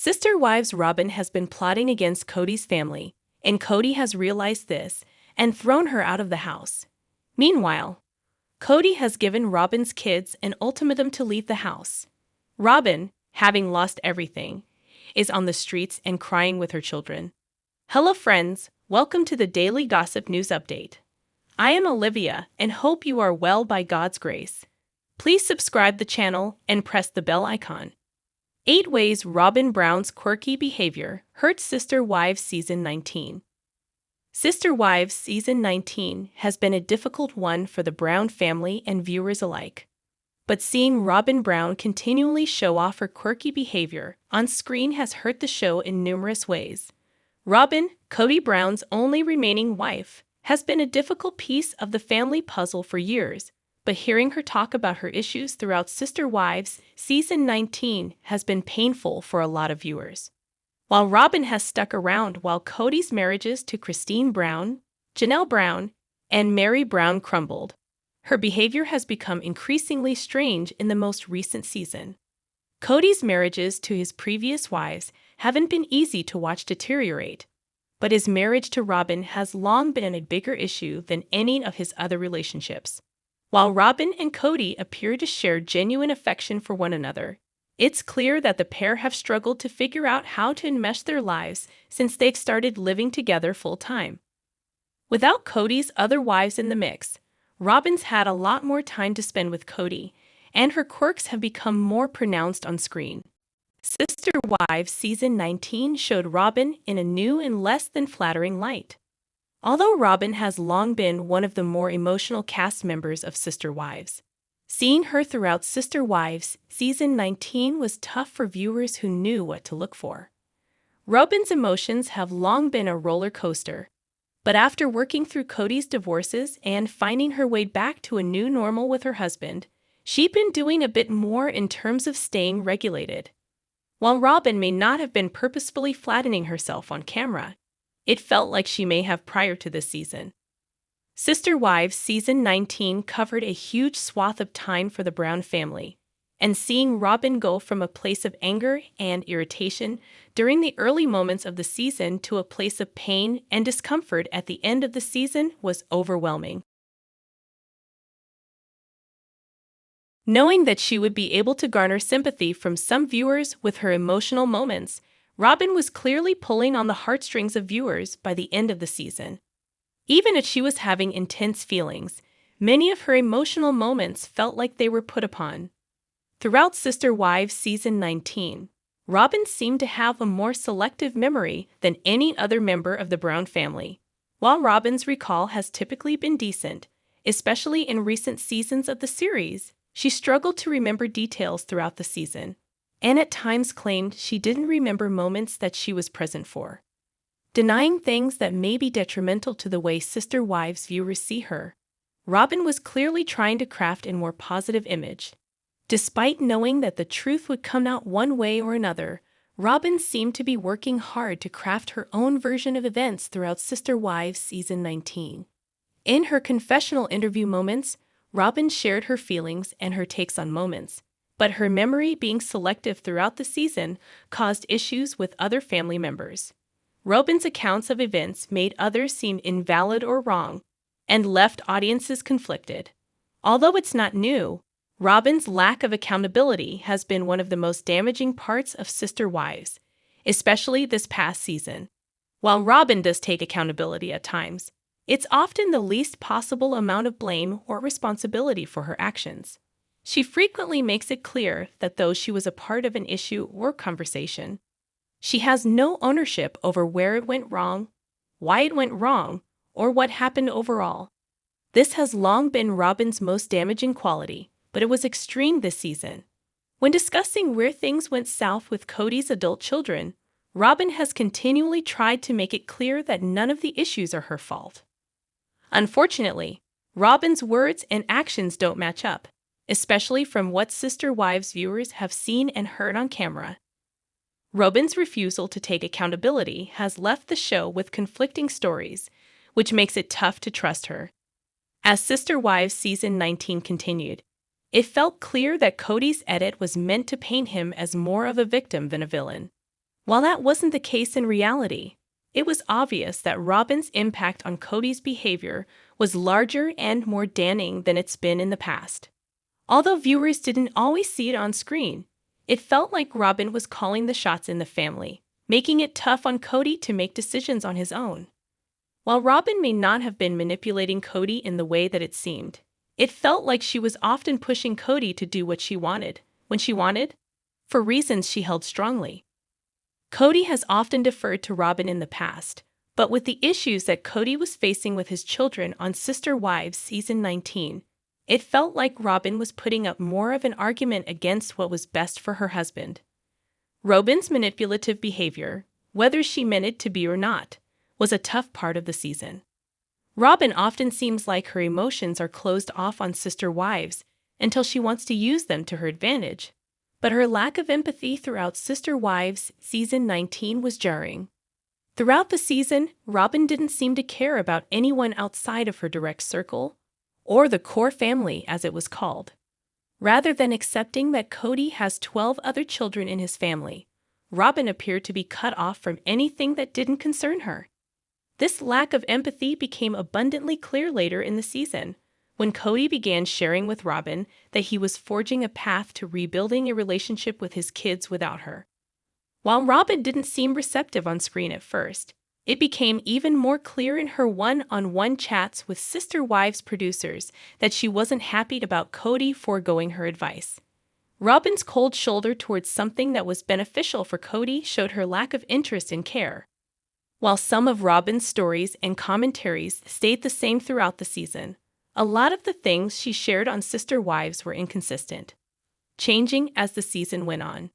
Sister Wives Robyn has been plotting against Kody's family, and Kody has realized this and thrown her out of the house. Meanwhile, Kody has given Robyn's kids an ultimatum to leave the house. Robyn, having lost everything, is on the streets and crying with her children. Hello friends, welcome to the Daily Gossip News Update. I am Olivia and hope you are well by God's grace. Please subscribe the channel and press the bell icon. 8 Ways Robyn Brown's Quirky Behavior Hurt Sister Wives Season 19. Sister Wives Season 19 has been a difficult one for the Brown family and viewers alike. But seeing Robyn Brown continually show off her quirky behavior on screen has hurt the show in numerous ways. Robyn, Kody Brown's only remaining wife, has been a difficult piece of the family puzzle for years, but hearing her talk about her issues throughout Sister Wives Season 19 has been painful for a lot of viewers. While Robyn has stuck around while Kody's marriages to Christine Brown, Janelle Brown, and Mary Brown crumbled, her behavior has become increasingly strange in the most recent season. Kody's marriages to his previous wives haven't been easy to watch deteriorate, but his marriage to Robyn has long been a bigger issue than any of his other relationships. While Robyn and Kody appear to share genuine affection for one another, it's clear that the pair have struggled to figure out how to enmesh their lives since they've started living together full-time. Without Kody's other wives in the mix, Robyn's had a lot more time to spend with Kody, and her quirks have become more pronounced on screen. Sister Wives Season 19 showed Robyn in a new and less than flattering light. Although Robyn has long been one of the more emotional cast members of Sister Wives, seeing her throughout Sister Wives Season 19 was tough for viewers who knew what to look for. Robyn's emotions have long been a roller coaster, but after working through Kody's divorces and finding her way back to a new normal with her husband, she'd been doing a bit more in terms of staying regulated. While Robyn may not have been purposefully flattening herself on camera, it felt like she may have prior to this season. Sister Wives Season 19 covered a huge swath of time for the Brown family, and seeing Robyn go from a place of anger and irritation during the early moments of the season to a place of pain and discomfort at the end of the season was overwhelming. Knowing that she would be able to garner sympathy from some viewers with her emotional moments, Robyn was clearly pulling on the heartstrings of viewers by the end of the season. Even if she was having intense feelings, many of her emotional moments felt like they were put upon. Throughout Sister Wives Season 19, Robyn seemed to have a more selective memory than any other member of the Brown family. While Robyn's recall has typically been decent, especially in recent seasons of the series, she struggled to remember details throughout the season, and at times claimed she didn't remember moments that she was present for, denying things that may be detrimental to the way Sister Wives viewers see her. Robyn was clearly trying to craft a more positive image. Despite knowing that the truth would come out one way or another, Robyn seemed to be working hard to craft her own version of events throughout Sister Wives Season 19. In her confessional interview moments, Robyn shared her feelings and her takes on moments, but her memory being selective throughout the season caused issues with other family members. Robyn's accounts of events made others seem invalid or wrong, and left audiences conflicted. Although it's not new, Robyn's lack of accountability has been one of the most damaging parts of Sister Wives, especially this past season. While Robyn does take accountability at times, it's often the least possible amount of blame or responsibility for her actions. She frequently makes it clear that though she was a part of an issue or conversation, she has no ownership over where it went wrong, why it went wrong, or what happened overall. This has long been Robyn's most damaging quality, but it was extreme this season. When discussing where things went south with Kody's adult children, Robyn has continually tried to make it clear that none of the issues are her fault. Unfortunately, Robyn's words and actions don't match up, especially from what Sister Wives viewers have seen and heard on camera. Robyn's refusal to take accountability has left the show with conflicting stories, which makes it tough to trust her. As Sister Wives Season 19 continued, it felt clear that Kody's edit was meant to paint him as more of a victim than a villain. While that wasn't the case in reality, it was obvious that Robyn's impact on Kody's behavior was larger and more damning than it's been in the past. Although viewers didn't always see it on screen, it felt like Robyn was calling the shots in the family, making it tough on Kody to make decisions on his own. While Robyn may not have been manipulating Kody in the way that it seemed, it felt like she was often pushing Kody to do what she wanted, when she wanted, for reasons she held strongly. Kody has often deferred to Robyn in the past, but with the issues that Kody was facing with his children on Sister Wives Season 19, it felt like Robyn was putting up more of an argument against what was best for her husband. Robyn's manipulative behavior, whether she meant it to be or not, was a tough part of the season. Robyn often seems like her emotions are closed off on Sister Wives until she wants to use them to her advantage, but her lack of empathy throughout Sister Wives Season 19 was jarring. Throughout the season, Robyn didn't seem to care about anyone outside of her direct circle, or the core family as it was called. Rather than accepting that Kody has 12 other children in his family, Robyn appeared to be cut off from anything that didn't concern her. This lack of empathy became abundantly clear later in the season, when Kody began sharing with Robyn that he was forging a path to rebuilding a relationship with his kids without her. While Robyn didn't seem receptive on screen at first, it became even more clear in her one-on-one chats with Sister Wives producers that she wasn't happy about Kody foregoing her advice. Robyn's cold shoulder towards something that was beneficial for Kody showed her lack of interest and care. While some of Robyn's stories and commentaries stayed the same throughout the season, a lot of the things she shared on Sister Wives were inconsistent, changing as the season went on.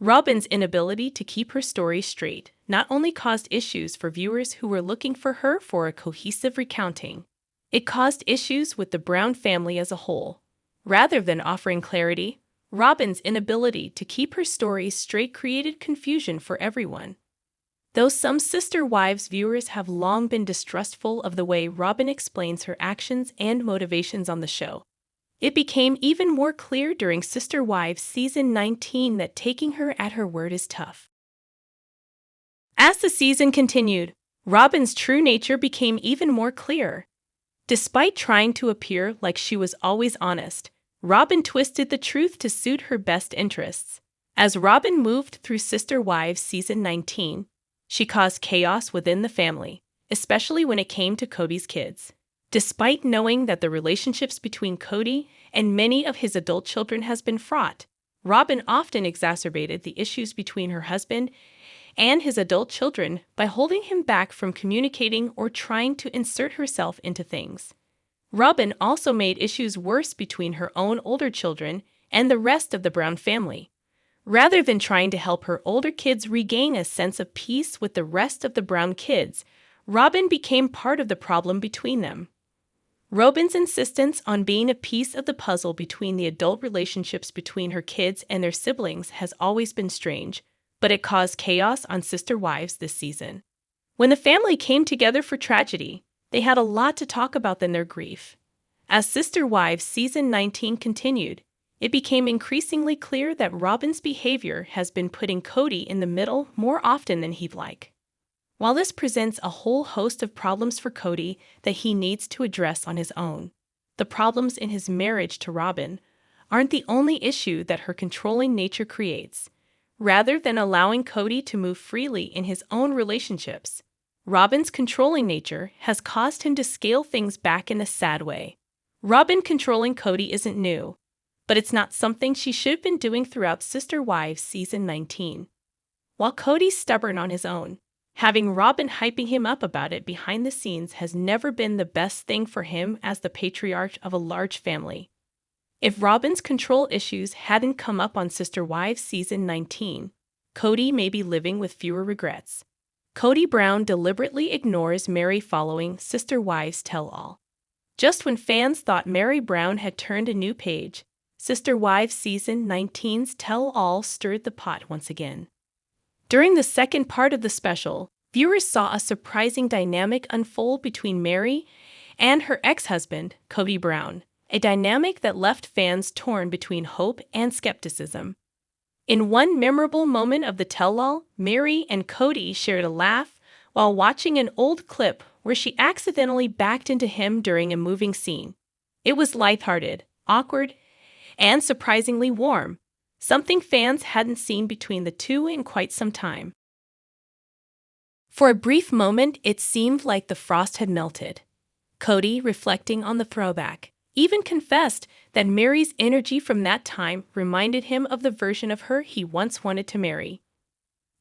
Robyn's inability to keep her story straight not only caused issues for viewers who were looking for her for a cohesive recounting, it caused issues with the Brown family as a whole. Rather than offering clarity, Robyn's inability to keep her story straight created confusion for everyone. Though some Sister Wives viewers have long been distrustful of the way Robyn explains her actions and motivations on the show, it became even more clear during Sister Wives Season 19 that taking her at her word is tough. As the season continued, Robyn's true nature became even more clear. Despite trying to appear like she was always honest, Robyn twisted the truth to suit her best interests. As Robyn moved through Sister Wives Season 19, she caused chaos within the family, especially when it came to Kody's kids. Despite knowing that the relationships between Kody and many of his adult children has been fraught, Robyn often exacerbated the issues between her husband and his adult children by holding him back from communicating or trying to insert herself into things. Robyn also made issues worse between her own older children and the rest of the Brown family. Rather than trying to help her older kids regain a sense of peace with the rest of the Brown kids, Robyn became part of the problem between them. Robyn's insistence on being a piece of the puzzle between the adult relationships between her kids and their siblings has always been strange, but it caused chaos on Sister Wives this season. When the family came together for tragedy, they had a lot to talk about than their grief. As Sister Wives Season 19 continued, it became increasingly clear that Robyn's behavior has been putting Kody in the middle more often than he'd like. While this presents a whole host of problems for Kody that he needs to address on his own, the problems in his marriage to Robyn aren't the only issue that her controlling nature creates. Rather than allowing Kody to move freely in his own relationships, Robyn's controlling nature has caused him to scale things back in a sad way. Robyn controlling Kody isn't new, but it's not something she should have been doing throughout Sister Wives Season 19. While Kody's stubborn on his own, having Robyn hyping him up about it behind the scenes has never been the best thing for him as the patriarch of a large family. If Robyn's control issues hadn't come up on Sister Wives Season 19, Kody may be living with fewer regrets. Kody Brown deliberately ignores Meri following Sister Wives Tell-All. Just when fans thought Meri Brown had turned a new page, Sister Wives Season 19's Tell-All stirred the pot once again. During the second part of the special, viewers saw a surprising dynamic unfold between Meri and her ex-husband, Kody Brown, a dynamic that left fans torn between hope and skepticism. In one memorable moment of the tell-all, Meri and Kody shared a laugh while watching an old clip where she accidentally backed into him during a moving scene. It was lighthearted, awkward, and surprisingly warm, something fans hadn't seen between the two in quite some time. For a brief moment, it seemed like the frost had melted. Kody, reflecting on the throwback, even confessed that Meri's energy from that time reminded him of the version of her he once wanted to marry.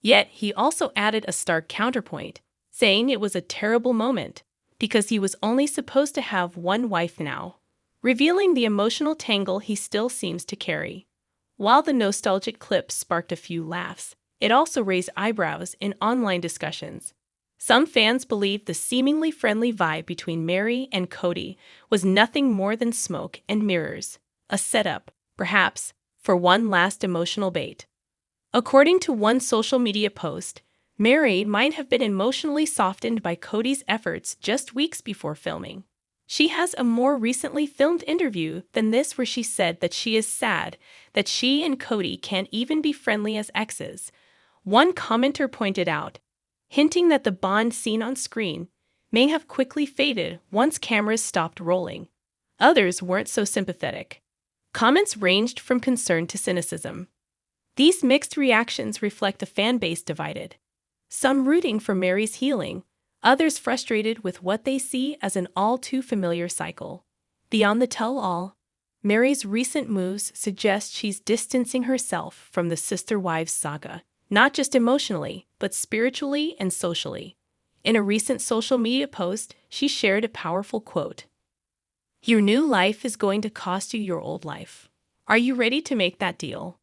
Yet he also added a stark counterpoint, saying it was a terrible moment because he was only supposed to have one wife now, revealing the emotional tangle he still seems to carry. While the nostalgic clip sparked a few laughs, it also raised eyebrows in online discussions. Some fans believed the seemingly friendly vibe between Meri and Kody was nothing more than smoke and mirrors, a setup, perhaps, for one last emotional bait. According to one social media post, Meri might have been emotionally softened by Kody's efforts just weeks before filming. She has a more recently filmed interview than this where she said that she is sad that she and Kody can't even be friendly as exes. One commenter pointed out, hinting that the bond seen on screen may have quickly faded once cameras stopped rolling. Others weren't so sympathetic. Comments ranged from concern to cynicism. These mixed reactions reflect a fan base divided. Some rooting for Meri's healing, others frustrated with what they see as an all-too-familiar cycle. Beyond the tell-all, Meri's recent moves suggest she's distancing herself from the sister-wives saga, not just emotionally, but spiritually and socially. In a recent social media post, she shared a powerful quote. "Your new life is going to cost you your old life. Are you ready to make that deal?"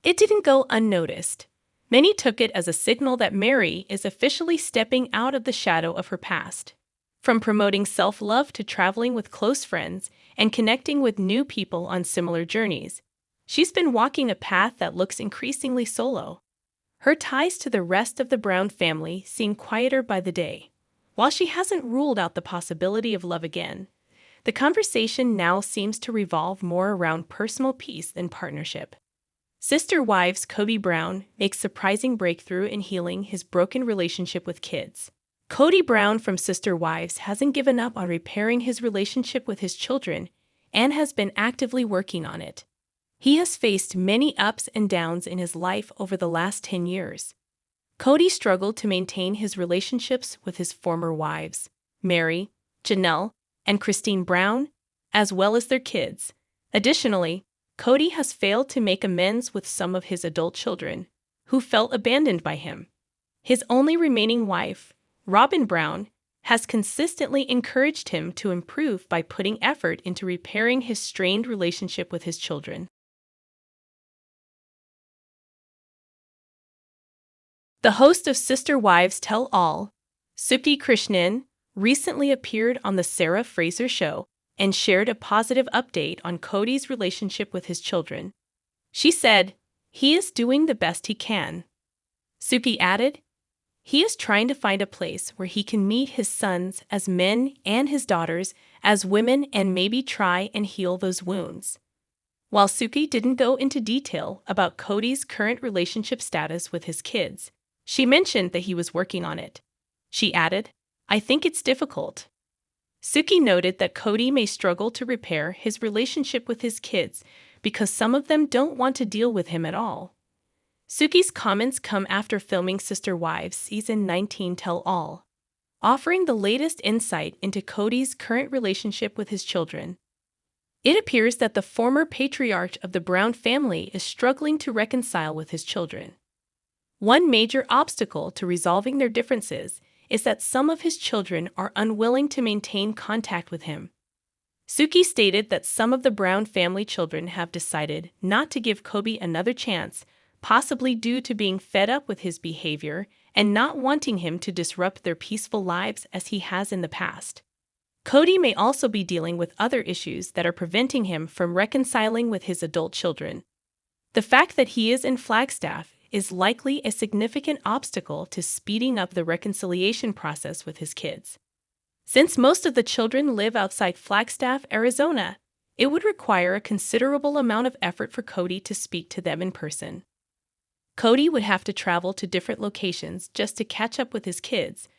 It didn't go unnoticed. Many took it as a signal that Meri is officially stepping out of the shadow of her past. From promoting self-love to traveling with close friends and connecting with new people on similar journeys, she's been walking a path that looks increasingly solo. Her ties to the rest of the Brown family seem quieter by the day. While she hasn't ruled out the possibility of love again, the conversation now seems to revolve more around personal peace than partnership. Sister Wives Kody Brown makes surprising breakthrough in healing his broken relationship with kids. Kody Brown from Sister Wives hasn't given up on repairing his relationship with his children and has been actively working on it. He has faced many ups and downs in his life over the last 10 years. Kody struggled to maintain his relationships with his former wives, Meri, Janelle, and Christine Brown, as well as their kids. Additionally, Kody has failed to make amends with some of his adult children, who felt abandoned by him. His only remaining wife, Robyn Brown, has consistently encouraged him to improve by putting effort into repairing his strained relationship with his children. The host of Sister Wives Tell All, Suki Krishnan, recently appeared on The Sarah Fraser Show and shared a positive update on Kody's relationship with his children. She said, "He is doing the best he can." Suki added, "He is trying to find a place where he can meet his sons as men and his daughters as women and maybe try and heal those wounds." While Suki didn't go into detail about Kody's current relationship status with his kids, she mentioned that he was working on it. She added, "I think it's difficult." Suki noted that Kody may struggle to repair his relationship with his kids because some of them don't want to deal with him at all. Suki's comments come after filming Sister Wives Season 19 Tell All, offering the latest insight into Kody's current relationship with his children. It appears that the former patriarch of the Brown family is struggling to reconcile with his children. One major obstacle to resolving their differences is that some of his children are unwilling to maintain contact with him. Suki stated that some of the Brown family children have decided not to give Kody another chance, possibly due to being fed up with his behavior and not wanting him to disrupt their peaceful lives as he has in the past. Kody may also be dealing with other issues that are preventing him from reconciling with his adult children. The fact that he is in Flagstaff is likely a significant obstacle to speeding up the reconciliation process with his kids. Since most of the children live outside Flagstaff, Arizona, It would require a considerable amount of effort for Kody to speak to them in person. Kody would have to travel to different locations just to catch up with his kids,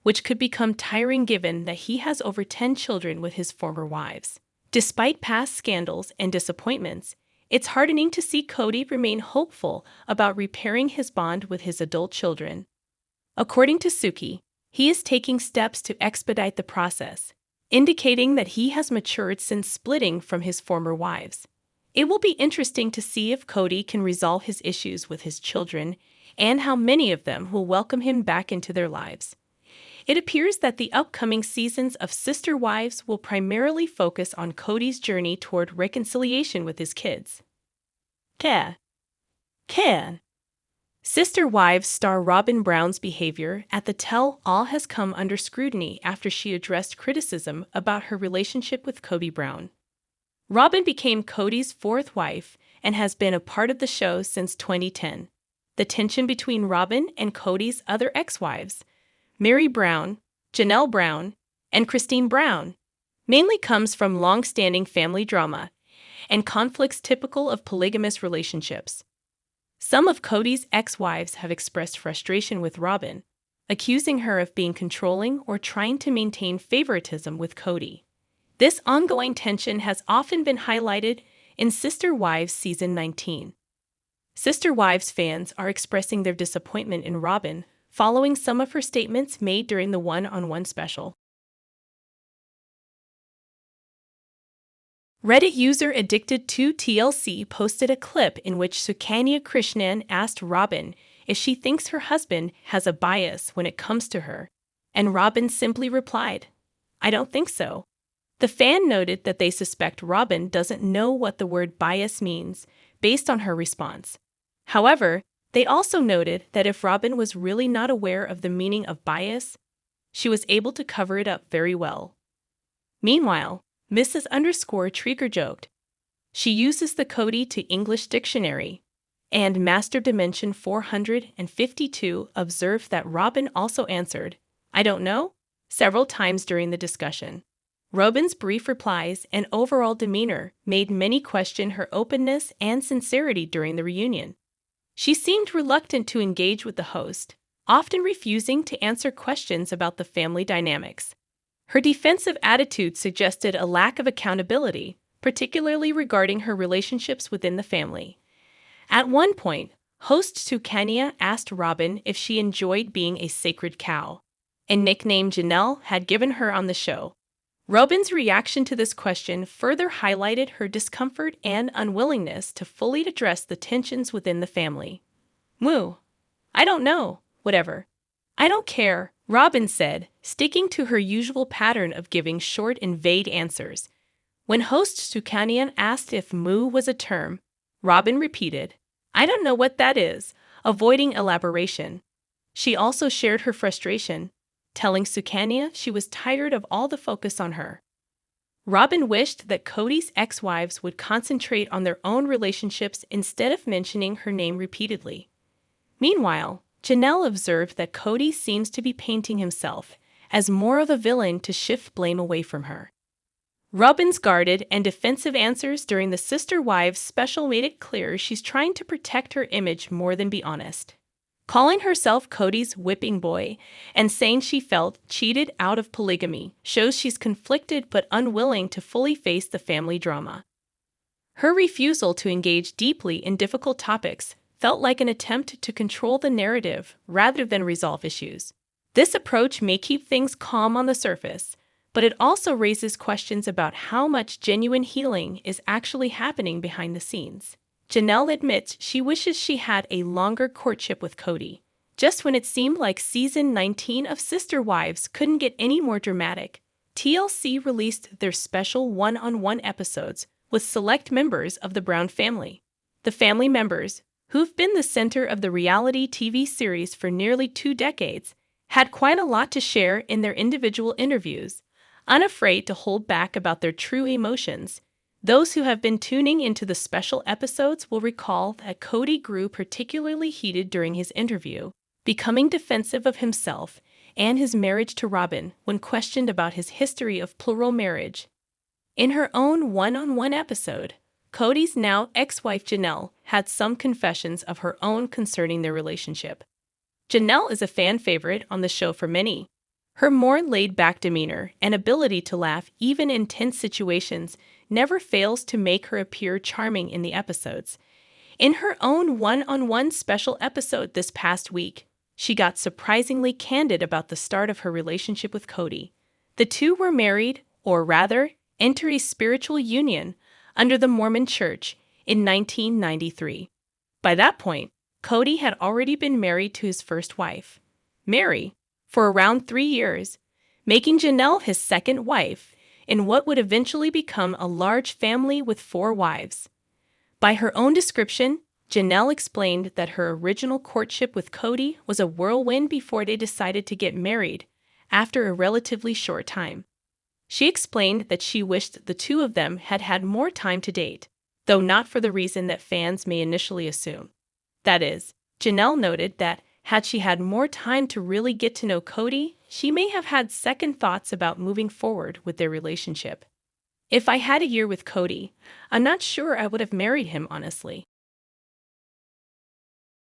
which could become tiring given that he has over 10 children with his former wives. Despite past scandals and disappointments, it's heartening to see Kody remain hopeful about repairing his bond with his adult children. According to Suki, he is taking steps to expedite the process, indicating that he has matured since splitting from his former wives. It will be interesting to see if Kody can resolve his issues with his children and how many of them will welcome him back into their lives. It appears that the upcoming seasons of Sister Wives will primarily focus on Kody's journey toward reconciliation with his kids. Sister Wives star Robyn Brown's behavior at the tell-all has come under scrutiny after she addressed criticism about her relationship with Kody Brown. Robyn became Kody's fourth wife and has been a part of the show since 2010. The tension between Robyn and Kody's other ex-wives, Mary Brown, Janelle Brown, and Christine Brown, mainly comes from long-standing family drama and conflicts typical of polygamous relationships. Some of Kody's ex-wives have expressed frustration with Robyn, accusing her of being controlling or trying to maintain favoritism with Kody. This ongoing tension has often been highlighted in Sister Wives Season 19. Sister Wives fans are expressing their disappointment in Robyn following some of her statements made during the one-on-one special. Reddit user Addicted to TLC posted a clip in which Sukanya Krishnan asked Robyn if she thinks her husband has a bias when it comes to her, and Robyn simply replied, "I don't think so." The fan noted that they suspect Robyn doesn't know what the word bias means based on her response. However, they also noted that if Robyn was really not aware of the meaning of bias, she was able to cover it up very well. Meanwhile, Mrs._Trigger joked, she uses the Kody to English dictionary, and Master Dimension 452 observed that Robyn also answered, "I don't know," several times during the discussion. Robyn's brief replies and overall demeanor made many question her openness and sincerity during the reunion. She seemed reluctant to engage with the host, often refusing to answer questions about the family dynamics. Her defensive attitude suggested a lack of accountability, particularly regarding her relationships within the family. At one point, host Sukanya asked Robyn if she enjoyed being a sacred cow, a nickname Janelle had given her on the show. Robyn's reaction to this question further highlighted her discomfort and unwillingness to fully address the tensions within the family. "Moo. I don't know, whatever. I don't care," Robyn said, sticking to her usual pattern of giving short and vague answers. When host Sukanya asked if moo was a term, Robyn repeated, "I don't know what that is," avoiding elaboration. She also shared her frustration, telling Sukanya she was tired of all the focus on her. Robyn wished that Kody's ex-wives would concentrate on their own relationships instead of mentioning her name repeatedly. Meanwhile, Janelle observed that Kody seems to be painting himself as more of a villain to shift blame away from her. Robyn's guarded and defensive answers during the Sister Wives special made it clear she's trying to protect her image more than be honest. Calling herself Kody's whipping boy and saying she felt cheated out of polygamy shows she's conflicted but unwilling to fully face the family drama. Her refusal to engage deeply in difficult topics felt like an attempt to control the narrative rather than resolve issues. This approach may keep things calm on the surface, but it also raises questions about how much genuine healing is actually happening behind the scenes. Janelle admits she wishes she had a longer courtship with Kody. Just when it seemed like Season 19 of Sister Wives couldn't get any more dramatic, TLC released their special one-on-one episodes with select members of the Brown family. The family members, who've been the center of the reality TV series for nearly 2 decades, had quite a lot to share in their individual interviews, unafraid to hold back about their true emotions. Those who have been tuning into the special episodes will recall that Kody grew particularly heated during his interview, becoming defensive of himself and his marriage to Robyn when questioned about his history of plural marriage. In her own one-on-one episode, Kody's now ex-wife Janelle had some confessions of her own concerning their relationship. Janelle is a fan favorite on the show for many. Her more laid-back demeanor and ability to laugh even in tense situations never fails to make her appear charming in the episodes. In her own one-on-one special episode this past week, she got surprisingly candid about the start of her relationship with Kody. The two were married, or rather, entered a spiritual union under the Mormon Church in 1993. By that point, Kody had already been married to his first wife, Mary, for around 3 years, making Janelle his second wife in what would eventually become a large family with 4 wives. By her own description, Janelle explained that her original courtship with Kody was a whirlwind before they decided to get married after a relatively short time. She explained that she wished the two of them had had more time to date, though not for the reason that fans may initially assume. That is, Janelle noted that had she had more time to really get to know Kody, she may have had second thoughts about moving forward with their relationship. If I had a year with Kody, I'm not sure I would have married him, honestly.